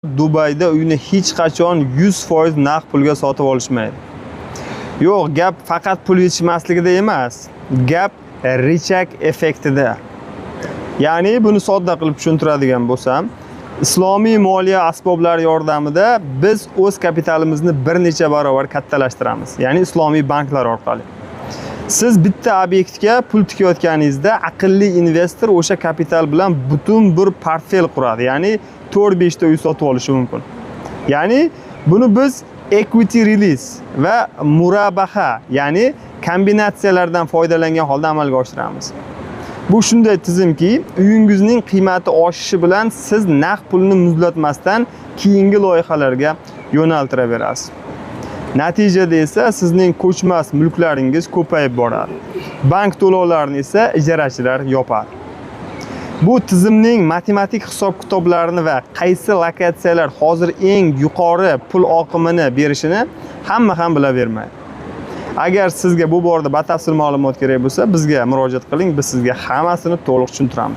Dubayda uyni hech qachon 100% naqd pulga sotib olishmaydi. Yo'q, gap faqat pul yetishmasligida emas, gap richak effektida. Ya'ni buni sodda qilib tushuntiradigan bo'lsam, islomiy moliya asboblari yordamida biz o'z kapitalimizni bir necha barobar kattalashtiramiz. Ya'ni islomiy banklar orqali. Siz bitta obyektga pul tikayotganingizda aqlli investor o'sha kapital bilan butun bir portfel quradi. Ya'ni 4-5 ta uy sotib olishi mumkin. Ya'ni buni biz equity release va murabaha, ya'ni kombinatsiyalardan foydalangan holda amalga oshiramiz. Bu shunday tizimki, uyingizning qiymati oshishi bilan siz naqd pulni muzlatmasdan keyingi loyihalarga yo'naltiraverasiz. Natijada esa sizning ko'chmas mulklaringiz ko'payib boradi. Bank to'lovlarini esa ijarachilar yopadi. Bu tizimning matematik hisob-kitoblarini va qaysi lokatsiyalar hozir eng yuqori pul oqimini berishini hamma ham bilavermaydi. Agar sizga bu borada batafsil ma'lumot kerak bo'lsa, bizga murojaat qiling, biz sizga hammasini to'liq tushuntiramiz.